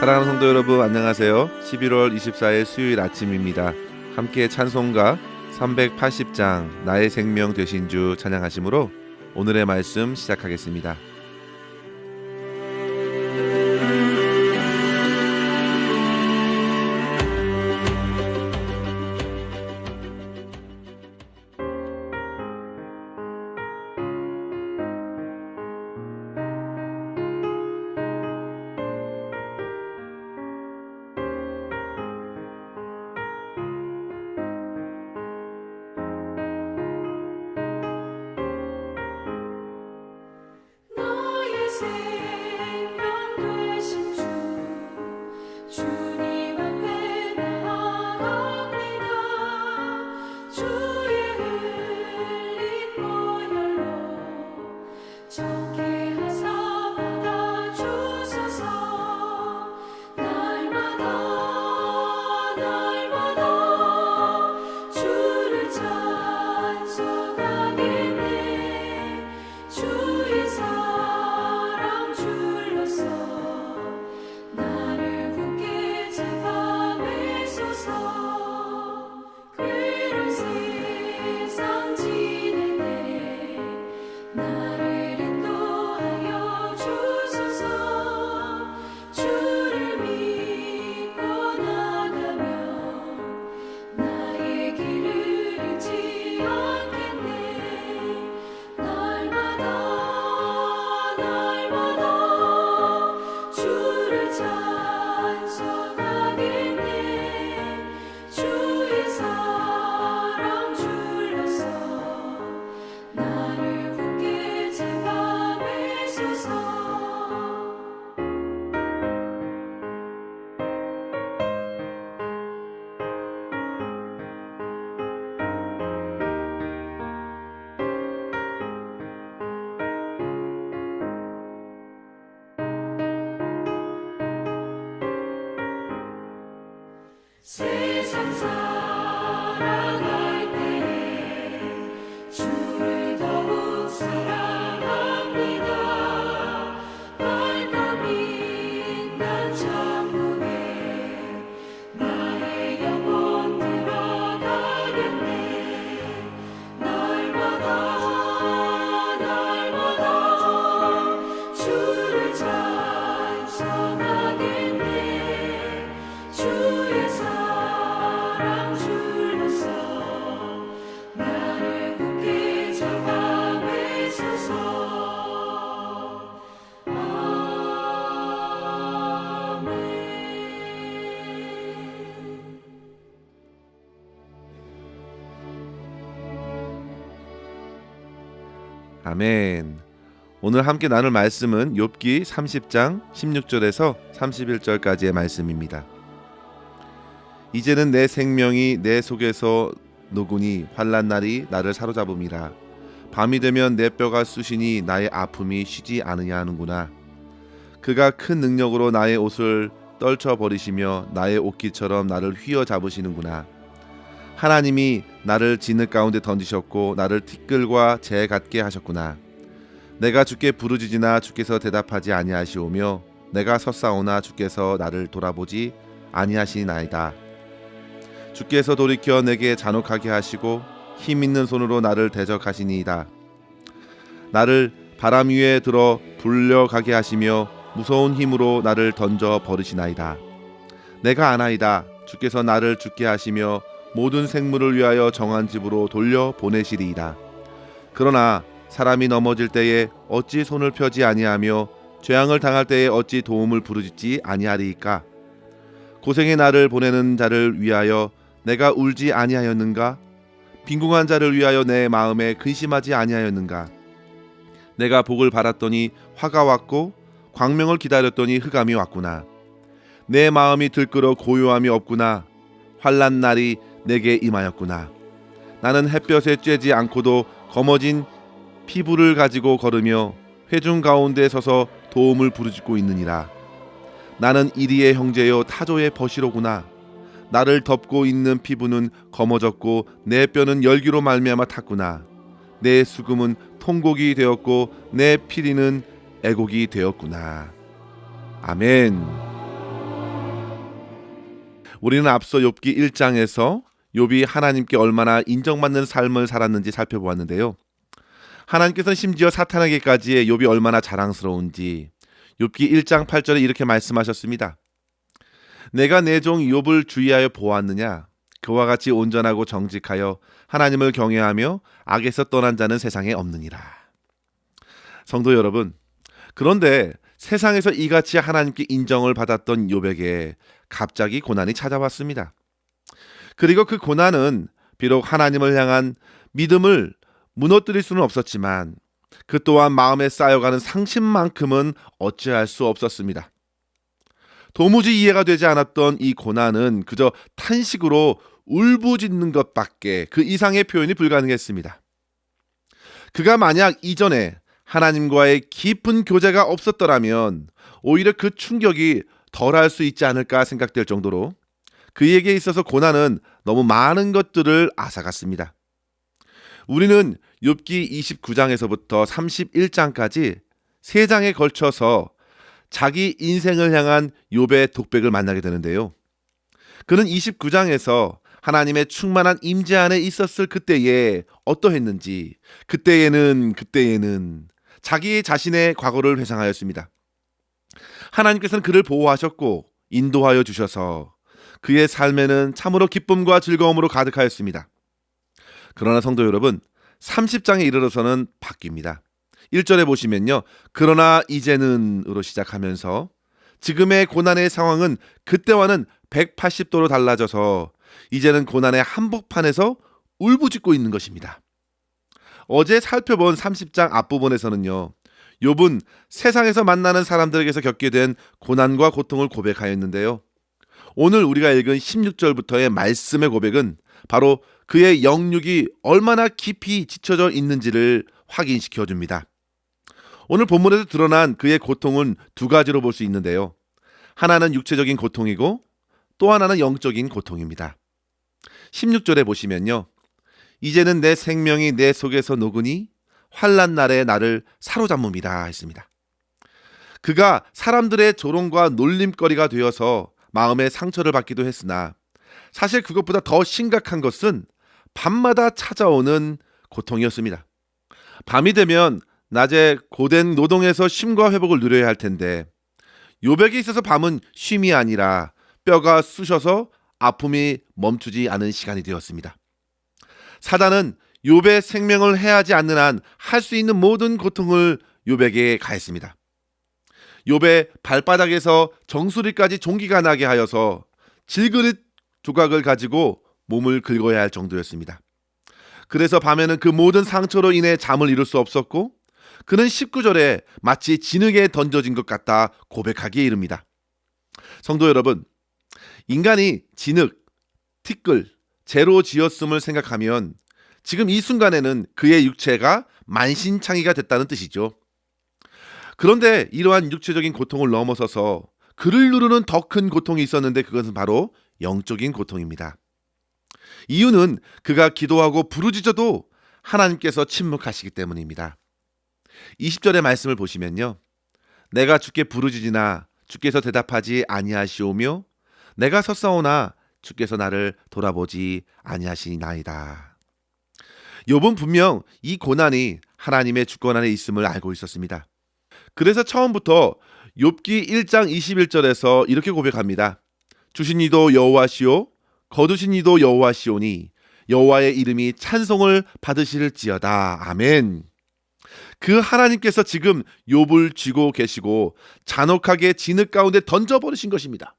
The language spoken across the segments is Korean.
사랑하는 성도 여러분, 안녕하세요. 11월 24일 수요일 아침입니다. 함께 찬송가 380장 나의 생명 되신 주 찬양하심으로 오늘의 말씀 시작하겠습니다. 세상 살아갈 때에 주를 더욱 사랑합니다. 밝고 빛난 천국에 나의 영혼 들어가겠네. 날마다 주를 찬송하겠네. 주의 사랑 줄로서 나를 굳게 잡아 매소서. 아멘. 오늘 함께 나눌 말씀은 욥기 30장 16절에서 31절까지의 말씀입니다. 이제는 내 생명이 내 속에서 녹으니 환난 날이 나를 사로잡음이라. 밤이 되면 내 뼈가 쑤시니 나의 아픔이 쉬지 않으냐 하는구나. 그가 큰 능력으로 나의 옷을 떨쳐버리시며 나의 옷깃처럼 나를 휘어잡으시는구나. 하나님이 나를 진흙 가운데 던지셨고 나를 티끌과 재 같게 하셨구나. 내가 주께 부르짖으나 주께서 대답하지 아니하시오며 내가 섰사오나 주께서 나를 돌아보지 아니하시나이다. 주께서 돌이켜 내게 잔혹하게 하시고 힘 있는 손으로 나를 대적하시니이다. 나를 바람 위에 들어 불려가게 하시며 무서운 힘으로 나를 던져 버리시나이다. 내가 아나이다. 주께서 나를 죽게 하시며 모든 생물을 위하여 정한 집으로 돌려 보내시리이다. 그러나 사람이 넘어질 때에 어찌 손을 펴지 아니하며 재앙을 당할 때에 어찌 도움을 부르짖지 아니하리이까. 고생의 나를 보내는 자를 위하여 내가 울지 아니하였는가? 빈궁한 자를 위하여 내 마음에 근심하지 아니하였는가? 내가 복을 바랐더니 화가 왔고 광명을 기다렸더니 흑암이 왔구나. 내 마음이 들끓어 고요함이 없구나. 환난 날이 내게 임하였구나. 나는 햇볕에 쬐지 않고도 검어진 피부를 가지고 걸으며 회중 가운데 서서 도움을 부르짖고 있느니라. 나는 이리의 형제요 타조의 버시로구나. 나를 덮고 있는 피부는 검어졌고 내 뼈는 열기로 말미암아 탔구나. 내 수금은 통곡이 되었고 내 피리는 애곡이 되었구나. 아멘. 우리는 앞서 욥기 1장에서 욥이 하나님께 얼마나 인정받는 삶을 살았는지 살펴보았는데요. 하나님께서는 심지어 사탄에게까지 욥이 얼마나 자랑스러운지 욥기 1장 8절에 이렇게 말씀하셨습니다. 내가 내 종 욥을 주의하여 보았느냐? 그와 같이 온전하고 정직하여 하나님을 경외하며 악에서 떠난 자는 세상에 없느니라. 성도 여러분, 그런데 세상에서 이같이 하나님께 인정을 받았던 욥에게 갑자기 고난이 찾아왔습니다. 그리고 그 고난은 비록 하나님을 향한 믿음을 무너뜨릴 수는 없었지만 그 또한 마음에 쌓여가는 상심만큼은 어찌할 수 없었습니다. 도무지 이해가 되지 않았던 이 고난은 그저 탄식으로 울부짖는 것밖에 그 이상의 표현이 불가능했습니다. 그가 만약 이전에 하나님과의 깊은 교제가 없었더라면 오히려 그 충격이 덜할 수 있지 않을까 생각될 정도로 그에게 있어서 고난은 너무 많은 것들을 앗아갔습니다. 우리는 욥기 29장에서부터 31장까지 3장에 걸쳐서 자기 인생을 향한 욥의 독백을 만나게 되는데요. 그는 29장에서 하나님의 충만한 임재 안에 있었을 그때에 어떠했는지 그때에는 자기 자신의 과거를 회상하였습니다. 하나님께서는 그를 보호하셨고 인도하여 주셔서 그의 삶에는 참으로 기쁨과 즐거움으로 가득하였습니다. 그러나 성도 여러분, 30장에 이르러서는 바뀝니다. 1절에 보시면요. 그러나 이제는으로 시작하면서 지금의 고난의 상황은 그때와는 180도로 달라져서 이제는 고난의 한복판에서 울부짖고 있는 것입니다. 어제 살펴본 30장 앞부분에서는요. 욥은 세상에서 만나는 사람들에게서 겪게 된 고난과 고통을 고백하였는데요. 오늘 우리가 읽은 16절부터의 말씀의 고백은 바로 그의 영육이 얼마나 깊이 지쳐져 있는지를 확인시켜 줍니다. 오늘 본문에서 드러난 그의 고통은 두 가지로 볼 수 있는데요. 하나는 육체적인 고통이고 또 하나는 영적인 고통입니다. 16절에 보시면요. 이제는 내 생명이 내 속에서 녹으니 환난 날에 나를 사로잡음이라 했습니다. 그가 사람들의 조롱과 놀림거리가 되어서 마음의 상처를 받기도 했으나 사실 그것보다 더 심각한 것은 밤마다 찾아오는 고통이었습니다. 밤이 되면 낮에 고된 노동에서 쉼과 회복을 누려야 할 텐데 욥에게 있어서 밤은 쉼이 아니라 뼈가 쑤셔서 아픔이 멈추지 않은 시간이 되었습니다. 사단은 욥의 생명을 해하지 않는 한 할 수 있는 모든 고통을 욥에게 가했습니다. 욥의 발바닥에서 정수리까지 종기가 나게 하여서 질그릇 조각을 가지고 몸을 긁어야 할 정도였습니다. 그래서 밤에는 그 모든 상처로 인해 잠을 이룰 수 없었고 그는 19절에 마치 진흙에 던져진 것 같다 고백하기에 이릅니다. 성도 여러분, 인간이 진흙, 티끌, 재로 지었음을 생각하면 지금 이 순간에는 그의 육체가 만신창이가 됐다는 뜻이죠. 그런데 이러한 육체적인 고통을 넘어서서 그를 누르는 더 큰 고통이 있었는데 그것은 바로 영적인 고통입니다. 이유는 그가 기도하고 부르짖어도 하나님께서 침묵하시기 때문입니다. 20절의 말씀을 보시면요. 내가 주께 부르짖으나 주께서 대답하지 아니하시오며 내가 섰사오나 주께서 나를 돌아보지 아니하시나이다. 욥은 분명 이 고난이 하나님의 주권 안에 있음을 알고 있었습니다. 그래서 처음부터 욥기 1장 21절에서 이렇게 고백합니다. 주신 이도 여호와시오 거두신 이도 여호와시오니 여호와의 이름이 찬송을 받으실지어다. 아멘. 그 하나님께서 지금 욥을 쥐고 계시고 잔혹하게 진흙 가운데 던져버리신 것입니다.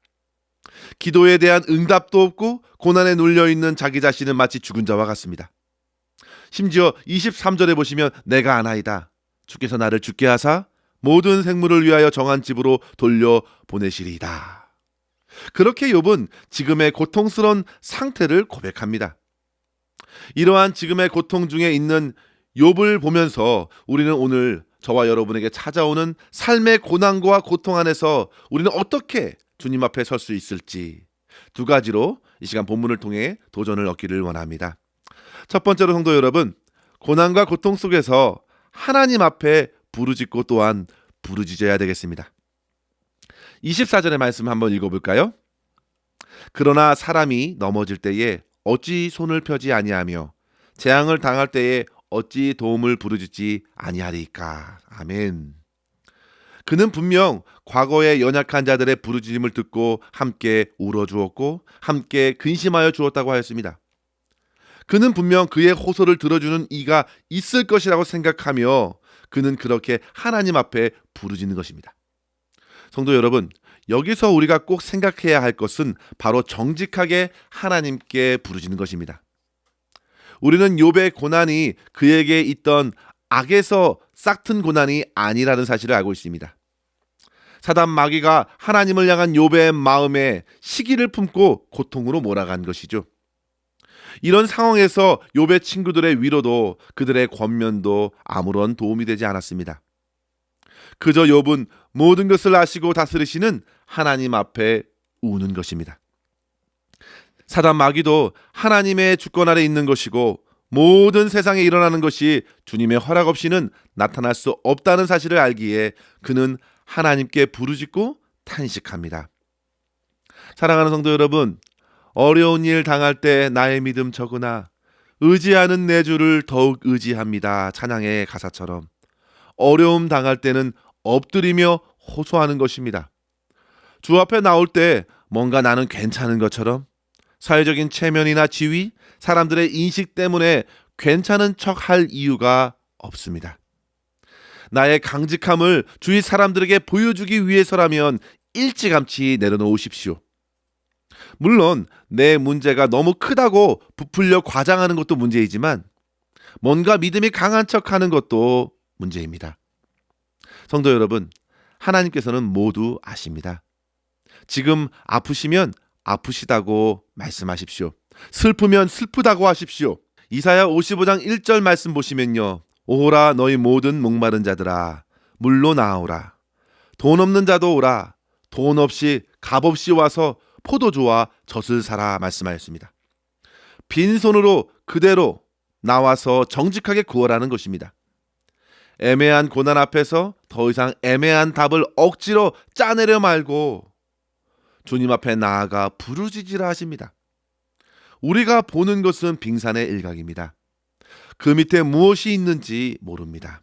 기도에 대한 응답도 없고 고난에 눌려있는 자기 자신은 마치 죽은 자와 같습니다. 심지어 23절에 보시면 내가 아나이다. 주께서 나를 죽게 하사 모든 생물을 위하여 정한 집으로 돌려보내시리이다. 그렇게 욥은 지금의 고통스러운 상태를 고백합니다. 이러한 지금의 고통 중에 있는 욥을 보면서 우리는 오늘 저와 여러분에게 찾아오는 삶의 고난과 고통 안에서 우리는 어떻게 주님 앞에 설 수 있을지 두 가지로 이 시간 본문을 통해 도전을 얻기를 원합니다. 첫 번째로 성도 여러분, 고난과 고통 속에서 하나님 앞에 부르짖고 또한 부르짖어야 되겠습니다. 24절의 말씀 한번 읽어볼까요? 그러나 사람이 넘어질 때에 어찌 손을 펴지 아니하며 재앙을 당할 때에 어찌 도움을 부르짖지 아니하리까. 아멘. 그는 분명 과거의 연약한 자들의 부르짖음을 듣고 함께 울어주었고 함께 근심하여 주었다고 하였습니다. 그는 분명 그의 호소를 들어주는 이가 있을 것이라고 생각하며 그는 그렇게 하나님 앞에 부르짖는 것입니다. 성도 여러분, 여기서 우리가 꼭 생각해야 할 것은 바로 정직하게 하나님께 부르짖는 것입니다. 우리는 욥의 고난이 그에게 있던 악에서 싹튼 고난이 아니라는 사실을 알고 있습니다. 사단 마귀가 하나님을 향한 욥의 마음에 시기를 품고 고통으로 몰아간 것이죠. 이런 상황에서 욥의 친구들의 위로도 그들의 권면도 아무런 도움이 되지 않았습니다. 그저 욥은 모든 것을 아시고 다스리시는 하나님 앞에 우는 것입니다. 사단 마귀도 하나님의 주권 아래 있는 것이고 모든 세상에 일어나는 것이 주님의 허락 없이는 나타날 수 없다는 사실을 알기에 그는 하나님께 부르짖고 탄식합니다. 사랑하는 성도 여러분, 어려운 일 당할 때 나의 믿음 적으나 의지하는 내 주를 더욱 의지합니다. 찬양의 가사처럼 어려움 당할 때는 엎드리며 호소하는 것입니다. 주 앞에 나올 때 뭔가 나는 괜찮은 것처럼 사회적인 체면이나 지위, 사람들의 인식 때문에 괜찮은 척할 이유가 없습니다. 나의 강직함을 주위 사람들에게 보여주기 위해서라면 일찌감치 내려놓으십시오. 물론 내 문제가 너무 크다고 부풀려 과장하는 것도 문제이지만 뭔가 믿음이 강한 척하는 것도 문제입니다. 성도 여러분, 하나님께서는 모두 아십니다. 지금 아프시면 아프시다고 말씀하십시오. 슬프면 슬프다고 하십시오. 이사야 55장 1절 말씀 보시면요, 오라 너희 모든 목마른 자들아 물로 나오라. 돈 없는 자도 오라. 돈 없이 값없이 와서 포도주와 젖을 사라 말씀하였습니다. 빈손으로 그대로 나와서 정직하게 구하라는 것입니다. 애매한 고난 앞에서 더 이상 애매한 답을 억지로 짜내려 말고 주님 앞에 나아가 부르짖으라 하십니다. 우리가 보는 것은 빙산의 일각입니다. 그 밑에 무엇이 있는지 모릅니다.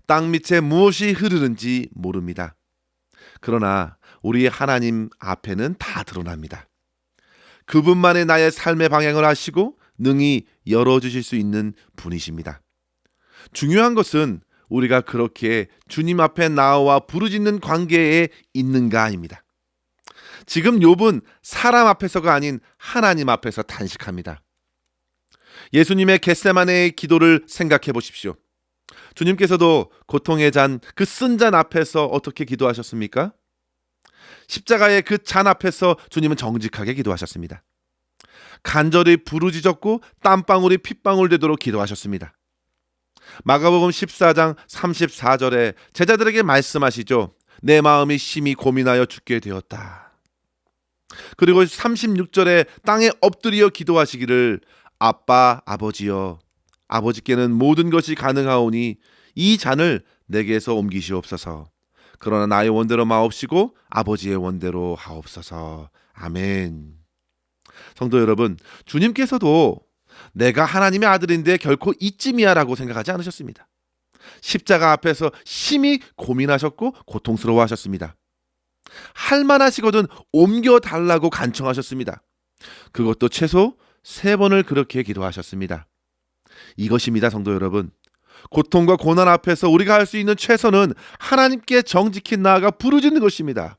땅 밑에 무엇이 흐르는지 모릅니다. 그러나 우리 하나님 앞에는 다 드러납니다. 그분만의 나의 삶의 방향을 아시고 능히 열어주실 수 있는 분이십니다. 중요한 것은 우리가 그렇게 주님 앞에 나와 부르짖는 관계에 있는가입니다. 지금 욥은 사람 앞에서가 아닌 하나님 앞에서 탄식합니다. 예수님의 겟세마네의 기도를 생각해 보십시오. 주님께서도 고통의 잔, 그 쓴 잔 앞에서 어떻게 기도하셨습니까? 십자가의 그 잔 앞에서 주님은 정직하게 기도하셨습니다. 간절히 부르짖었고 땀방울이 핏방울 되도록 기도하셨습니다. 마가복음 14장 34절에 제자들에게 말씀하시죠. 내 마음이 심히 고민하여 죽게 되었다. 그리고 36절에 땅에 엎드려 기도하시기를 아빠 아버지여 아버지께는 모든 것이 가능하오니 이 잔을 내게서 옮기시옵소서. 그러나 나의 원대로 마옵시고 아버지의 원대로 하옵소서. 아멘. 성도 여러분, 주님께서도 내가 하나님의 아들인데 결코 이쯤이야 라고 생각하지 않으셨습니다. 십자가 앞에서 심히 고민하셨고 고통스러워하셨습니다. 할만하시거든 옮겨달라고 간청하셨습니다. 그것도 최소 3번을 그렇게 기도하셨습니다. 이것입니다, 성도 여러분. 고통과 고난 앞에서 우리가 할 수 있는 최선은 하나님께 정직히 나아가 부르짖는 것입니다.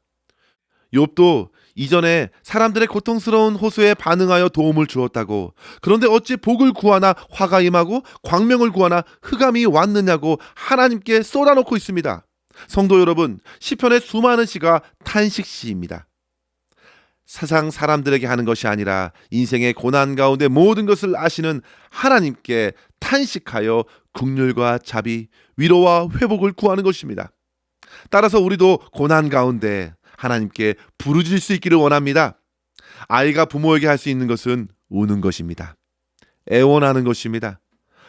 욥도 이전에 사람들의 고통스러운 호소에 반응하여 도움을 주었다고, 그런데 어찌 복을 구하나 화가 임하고 광명을 구하나 흑암이 왔느냐고 하나님께 쏟아놓고 있습니다. 성도 여러분, 시편의 수많은 시가 탄식시입니다. 세상 사람들에게 하는 것이 아니라 인생의 고난 가운데 모든 것을 아시는 하나님께 탄식하여 긍휼과 자비, 위로와 회복을 구하는 것입니다. 따라서 우리도 고난 가운데 하나님께 부르짖을 수 있기를 원합니다. 아이가 부모에게 할 수 있는 것은 우는 것입니다. 애원하는 것입니다.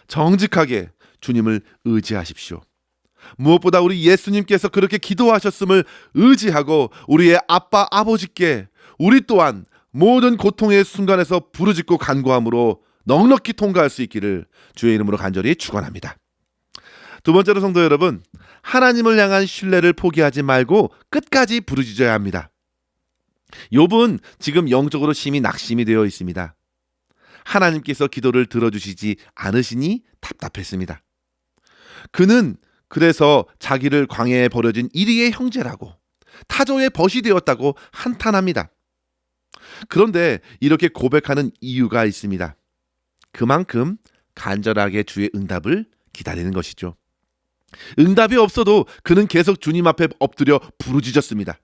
정직하게 주님을 의지하십시오. 무엇보다 우리 예수님께서 그렇게 기도하셨음을 의지하고 우리의 아빠 아버지께 우리 또한 모든 고통의 순간에서 부르짖고 간구함으로 넉넉히 통과할 수 있기를 주의 이름으로 간절히 축원합니다. 두 번째로 성도 여러분, 하나님을 향한 신뢰를 포기하지 말고 끝까지 부르짖어야 합니다. 욥은 지금 영적으로 심히 낙심이 되어 있습니다. 하나님께서 기도를 들어주시지 않으시니 답답했습니다. 그는 그래서 자기를 광야에 버려진 이리의 형제라고, 타조의 벗이 되었다고 한탄합니다. 그런데 이렇게 고백하는 이유가 있습니다. 그만큼 간절하게 주의 응답을 기다리는 것이죠. 응답이 없어도 그는 계속 주님 앞에 엎드려 부르짖었습니다.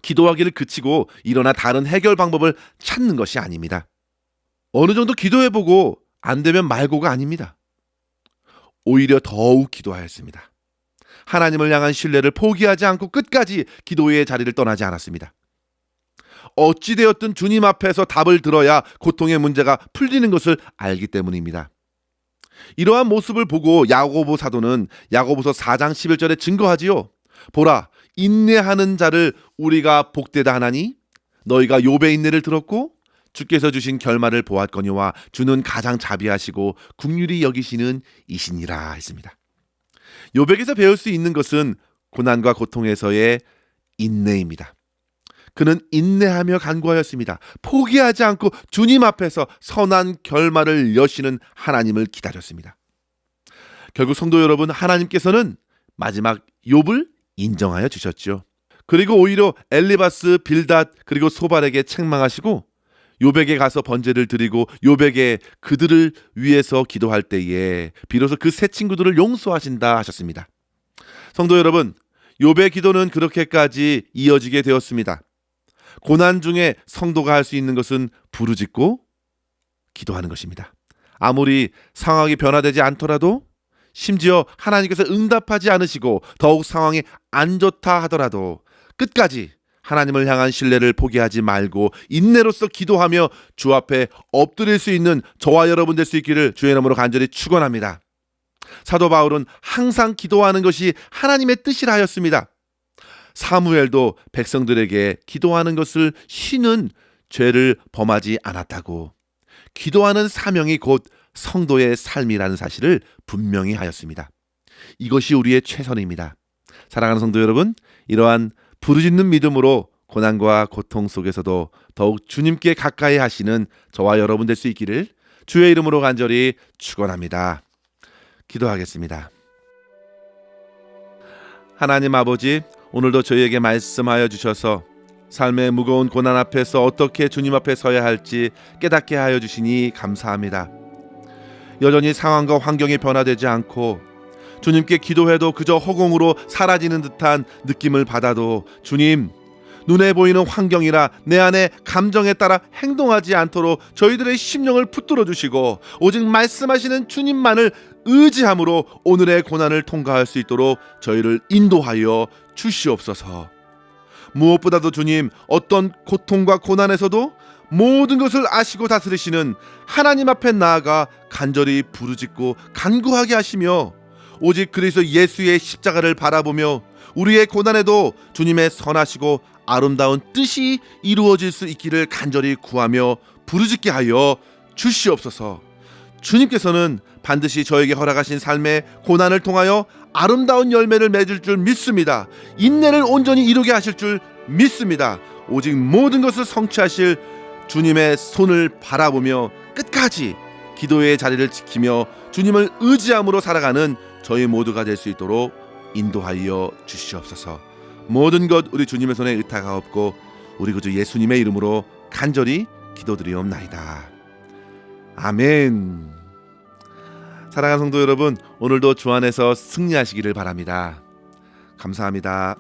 기도하기를 그치고 일어나 다른 해결 방법을 찾는 것이 아닙니다. 어느 정도 기도해보고 안 되면 말고가 아닙니다. 오히려 더욱 기도하였습니다. 하나님을 향한 신뢰를 포기하지 않고 끝까지 기도의 자리를 떠나지 않았습니다. 어찌되었든 주님 앞에서 답을 들어야 고통의 문제가 풀리는 것을 알기 때문입니다. 이러한 모습을 보고 야고보 사도는 야고보서 4장 11절에 증거하지요. 보라, 인내하는 자를 우리가 복되다 하나니 너희가 욥의 인내를 들었고 주께서 주신 결말을 보았거니와 주는 가장 자비하시고 긍휼히 여기시는 이시니라 했습니다. 욥에게서 배울 수 있는 것은 고난과 고통에서의 인내입니다. 그는 인내하며 간구하였습니다. 포기하지 않고 주님 앞에서 선한 결말을 여시는 하나님을 기다렸습니다. 결국 성도 여러분, 하나님께서는 마지막 욥을 인정하여 주셨죠. 그리고 오히려 엘리바스, 빌닷 그리고 소발에게 책망하시고 욥에게 가서 번제를 드리고 욥에게 그들을 위해서 기도할 때에 비로소 그 세 친구들을 용서하신다 하셨습니다. 성도 여러분, 욥의 기도는 그렇게까지 이어지게 되었습니다. 고난 중에 성도가 할 수 있는 것은 부르짖고 기도하는 것입니다. 아무리 상황이 변화되지 않더라도, 심지어 하나님께서 응답하지 않으시고 더욱 상황이 안 좋다 하더라도 끝까지 하나님을 향한 신뢰를 포기하지 말고 인내로서 기도하며 주 앞에 엎드릴 수 있는 저와 여러분 될 수 있기를 주의 이름으로 간절히 축원합니다. 사도 바울은 항상 기도하는 것이 하나님의 뜻이라 하였습니다. 사무엘도 백성들에게 기도하는 것을 쉬는 죄를 범하지 않았다고, 기도하는 사명이 곧 성도의 삶이라는 사실을 분명히 하였습니다. 이것이 우리의 최선입니다. 사랑하는 성도 여러분, 이러한 부르짖는 믿음으로 고난과 고통 속에서도 더욱 주님께 가까이 하시는 저와 여러분 될 수 있기를 주의 이름으로 간절히 축원합니다. 기도하겠습니다. 하나님 아버지, 오늘도 저희에게 말씀하여 주셔서 삶의 무거운 고난 앞에서 어떻게 주님 앞에 서야 할지 깨닫게 하여 주시니 감사합니다. 여전히 상황과 환경이 변화되지 않고 주님께 기도해도 그저 허공으로 사라지는 듯한 느낌을 받아도 주님, 눈에 보이는 환경이라 내 안에 감정에 따라 행동하지 않도록 저희들의 심령을 붙들어 주시고 오직 말씀하시는 주님만을 의지함으로 오늘의 고난을 통과할 수 있도록 저희를 인도하여 주시옵소서. 무엇보다도 주님, 어떤 고통과 고난에서도 모든 것을 아시고 다스리시는 하나님 앞에 나아가 간절히 부르짖고 간구하게 하시며 오직 그리스도 예수의 십자가를 바라보며 우리의 고난에도 주님의 선하시고 아름다운 뜻이 이루어질 수 있기를 간절히 구하며 부르짖게 하여 주시옵소서. 주님께서는 반드시 저에게 허락하신 삶의 고난을 통하여 아름다운 열매를 맺을 줄 믿습니다. 인내를 온전히 이루게 하실 줄 믿습니다. 오직 모든 것을 성취하실 주님의 손을 바라보며 끝까지 기도의 자리를 지키며 주님을 의지함으로 살아가는 저희 모두가 될 수 있도록 인도하여 주시옵소서. 모든 것 우리 주님의 손에 의탁하옵고 우리 구주 예수님의 이름으로 간절히 기도드리옵나이다. 아멘. 사랑하는 성도 여러분, 오늘도 주 안에서 승리하시기를 바랍니다. 감사합니다.